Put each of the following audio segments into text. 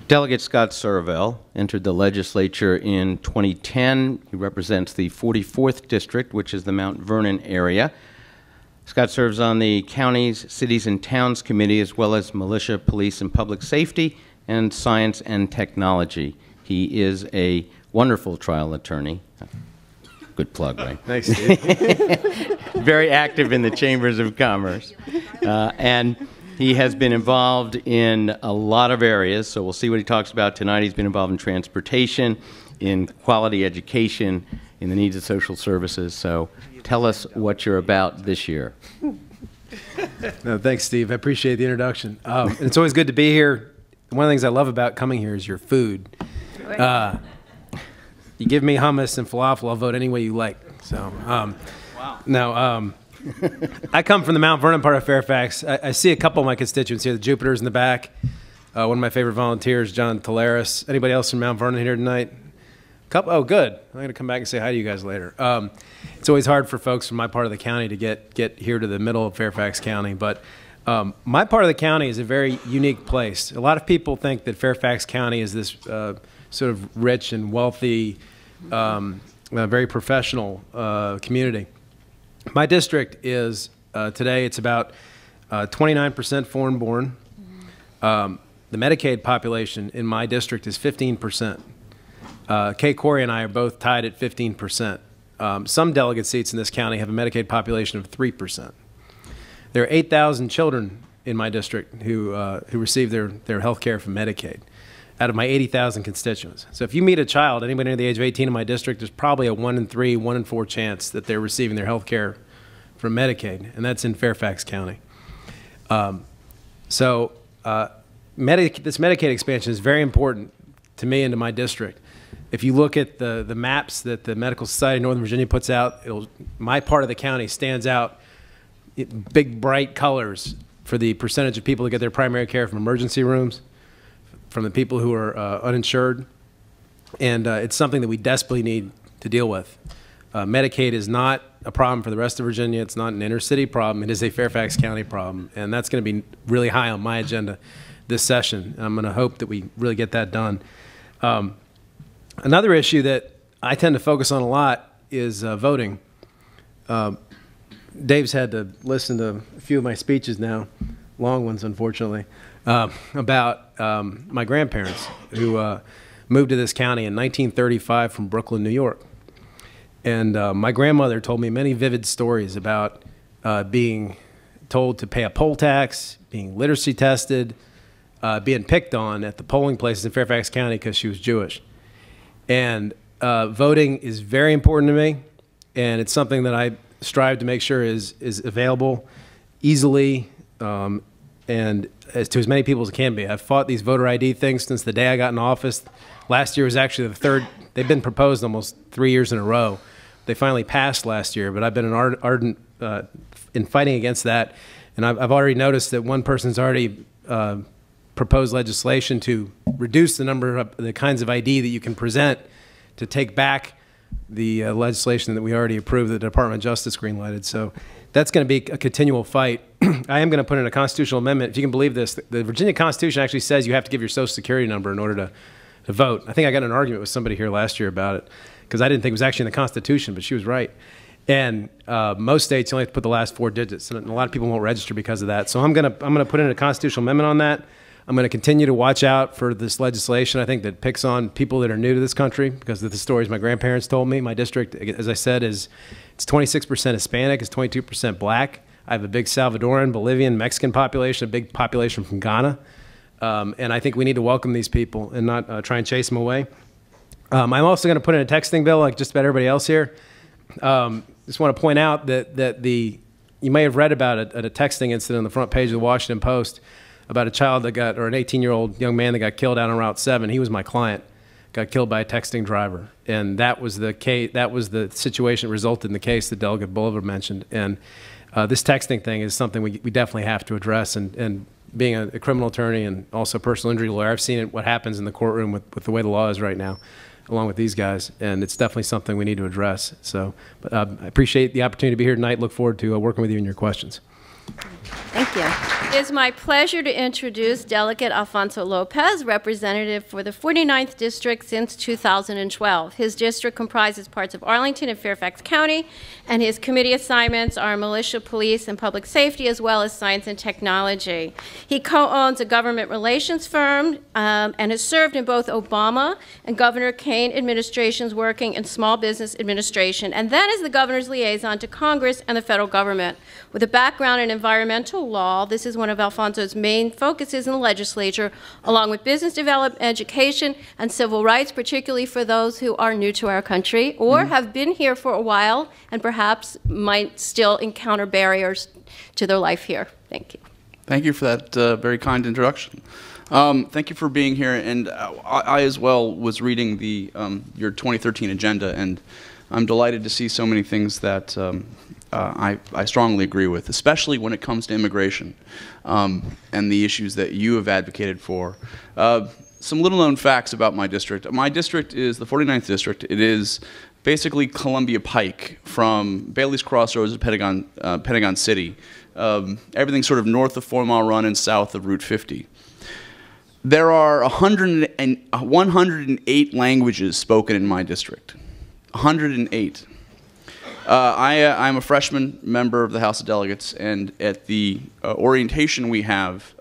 Delegate Scott Surovell entered the legislature in 2010. He represents the 44th District, which is the Mount Vernon area. Scott serves on the Counties, Cities, and Towns Committee, as well as Militia, Police, and Public Safety, and Science and Technology. He is a wonderful trial attorney. Good plug, right? Thanks, Steve. Very active in the Chambers of Commerce. And he has been involved in a lot of areas, so we'll see what he talks about tonight. He's been involved in transportation, in quality education, in the needs of social services. So tell us what you're about this year. No, thanks, Steve. I appreciate the introduction. It's always good to be here. One of the things I love about coming here is your food. You give me hummus and falafel, I'll vote any way you like. So, wow. No, I come from the Mount Vernon part of Fairfax. I see a couple of my constituents here. The Jupiters in the back. One of my favorite volunteers, John Talaris. Anybody else from Mount Vernon here tonight? Couple. Oh, good. I'm going to come back and say hi to you guys later. It's always hard for folks from my part of the county to get here to the middle of Fairfax County, but my part of the county is a very unique place. A lot of people think that Fairfax County is this sort of rich and wealthy, very professional community. My district is, today, it's about 29% foreign-born. The Medicaid population in my district is 15%. Kay Corey and I are both tied at 15%. Some delegate seats in this county have a Medicaid population of 3%. There are 8,000 children in my district who receive their health care from Medicaid out of my 80,000 constituents. So if you meet a child, anybody under the age of 18 in my district, there's probably a 1 in 3, 1 in 4 chance that they're receiving their health care from Medicaid, and that's in Fairfax County. This Medicaid expansion is very important to me and to my district. If you look at the maps that the Medical Society of Northern Virginia puts out, my part of the county stands out in big, bright colors for the percentage of people who get their primary care from emergency rooms, from the people who are uninsured, and it's something that we desperately need to deal with. Medicaid is not a problem for the rest of Virginia. It's not an inner city problem. It is a Fairfax County problem, and that's going to be really high on my agenda this session. And I'm going to hope that we really get that done. Another issue that I tend to focus on a lot is voting. Dave's had to listen to a few of my speeches now, long ones, unfortunately, about my grandparents who moved to this county in 1935 from Brooklyn, New York. And my grandmother told me many vivid stories about being told to pay a poll tax, being literacy tested, being picked on at the polling places in Fairfax County because she was Jewish. And voting is very important to me, and it's something that I strive to make sure is available easily and to as many people as it can be. I've fought these voter ID things since the day I got in office. Last year was actually the third. They've been proposed almost 3 years in a row. They finally passed last year, but I've been an ardent in fighting against that. And I've already noticed that one person's already proposed legislation to reduce the number of the kinds of ID that you can present to take back the legislation that we already approved, the Department of Justice greenlighted. So that's going to be a continual fight. I am going to put in a constitutional amendment. If you can believe this, the Virginia Constitution actually says you have to give your Social Security number in order to vote. I think I got in an argument with somebody here last year about it because I didn't think it was actually in the Constitution, but she was right. And most states, you only have to put the last 4 digits, and a lot of people won't register because of that. So I'm going to put in a constitutional amendment on that. I'm going to continue to watch out for this legislation, I think, that picks on people that are new to this country because of the stories my grandparents told me. My district, as I said, it's 26% Hispanic, it's 22% black. I have a big Salvadoran, Bolivian, Mexican population, a big population from Ghana. And I think we need to welcome these people and not try and chase them away. I'm also going to put in a texting bill like just about everybody else here. Just want to point out that you may have read about it at a texting incident on the front page of the Washington Post about a child that got, or an 18-year-old young man that got killed out on Route 7. He was my client, got killed by a texting driver. And that was the case, that was the situation that resulted in the case that Delegate Bolivar mentioned. And this texting thing is something we definitely have to address. And being a criminal attorney and also a personal injury lawyer, I've seen what happens in the courtroom with the way the law is right now, along with these guys. And it's definitely something we need to address. So I appreciate the opportunity to be here tonight. Look forward to working with you in your questions. Thank you. It is my pleasure to introduce Delegate Alfonso Lopez, representative for the 49th District since 2012. His district comprises parts of Arlington and Fairfax County, and his committee assignments are militia, police, and public safety, as well as science and technology. He co-owns a government relations firm and has served in both Obama and Governor Kaine administrations, working in small business administration, and then as the governor's liaison to Congress and the federal government. With a background in environmental law, this is one of Alfonso's main focuses in the legislature, along with business development, education, and civil rights, particularly for those who are new to our country or have been here for a while and perhaps might still encounter barriers to their life here. Thank you. Thank you for that very kind introduction. Thank you for being here. And I as well was reading the your 2013 agenda, and I'm delighted to see so many things that I strongly agree with, especially when it comes to immigration and the issues that you have advocated for. Some little-known facts about my district. My district is the 49th District. It is basically Columbia Pike from Bailey's Crossroads to Pentagon City. Everything sort of north of 4 Mile Run and south of Route 50. There are 108 languages spoken in my district. 108. I'm a freshman member of the House of Delegates, and at the orientation we have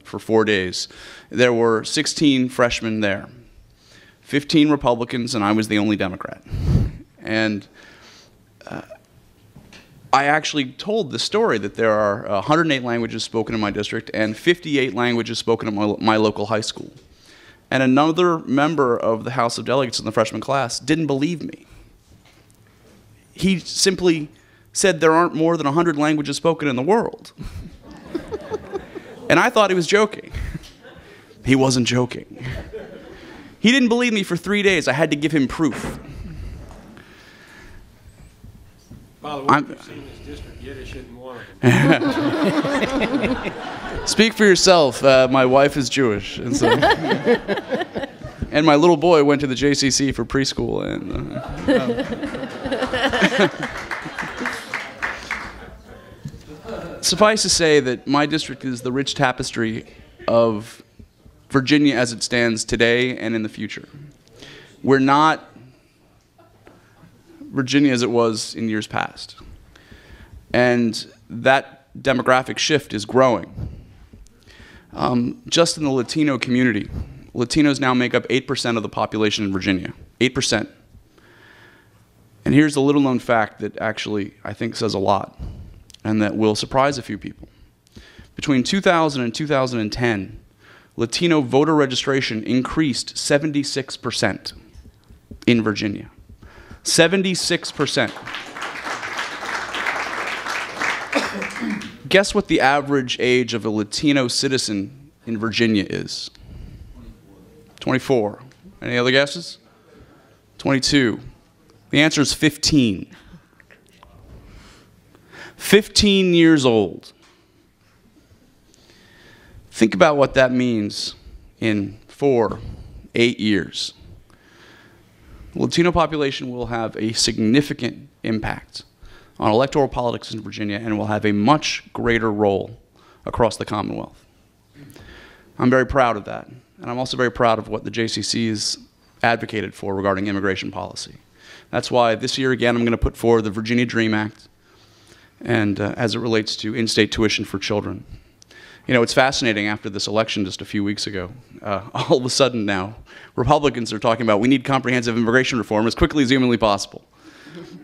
for 4 days, there were 16 freshmen there, 15 Republicans, and I was the only Democrat. And I actually told the story that there are 108 languages spoken in my district and 58 languages spoken at my local high school. And another member of the House of Delegates in the freshman class didn't believe me. He simply said there aren't more than 100 languages spoken in the world. And I thought he was joking. He wasn't joking. He didn't believe me for 3 days. I had to give him proof. By the way, you've seen this district, Yiddish isn't one of them. Speak for yourself. My wife is Jewish. And, so and my little boy went to the JCC for preschool. And suffice to say that my district is the rich tapestry of Virginia as it stands today and in the future. We're not Virginia as it was in years past. And that demographic shift is growing. Just in the Latino community, Latinos now make up 8% of the population in Virginia. 8%. And here's a little known fact that actually I think says a lot and that will surprise a few people. Between 2000 and 2010, Latino voter registration increased 76% in Virginia. 76%. Guess what the average age of a Latino citizen in Virginia is? 24. Any other guesses? 22. The answer is 15. 15 years old. Think about what that means in 8 years. The Latino population will have a significant impact on electoral politics in Virginia and will have a much greater role across the Commonwealth. I'm very proud of that. And I'm also very proud of what the JCC has advocated for regarding immigration policy. That's why this year, again, I'm going to put forward the Virginia Dream Act and as it relates to in-state tuition for children. You know, it's fascinating after this election just a few weeks ago. All of a sudden now, Republicans are talking about we need comprehensive immigration reform as quickly as humanly possible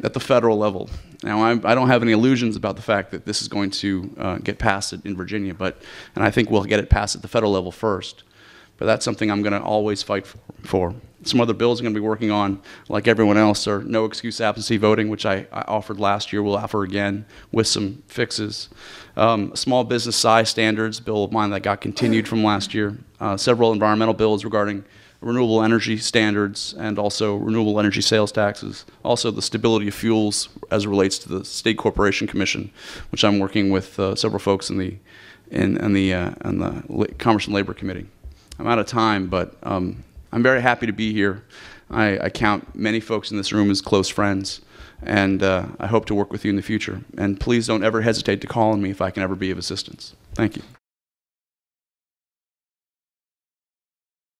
at the federal level. Now, I don't have any illusions about the fact that this is going to get passed in Virginia, and I think we'll get it passed at the federal level first. But that's something I'm going to always fight for. Some other bills I'm going to be working on, like everyone else, are no excuse absentee voting, which I offered last year, will offer again with some fixes. Small business size standards, bill of mine that got continued from last year. Several environmental bills regarding renewable energy standards and also renewable energy sales taxes. Also the stability of fuels as it relates to the State Corporation Commission, which I'm working with several folks in the Commerce and Labor Committee. I'm out of time, but I'm very happy to be here. I count many folks in this room as close friends, and I hope to work with you in the future. And please don't ever hesitate to call on me if I can ever be of assistance. Thank you.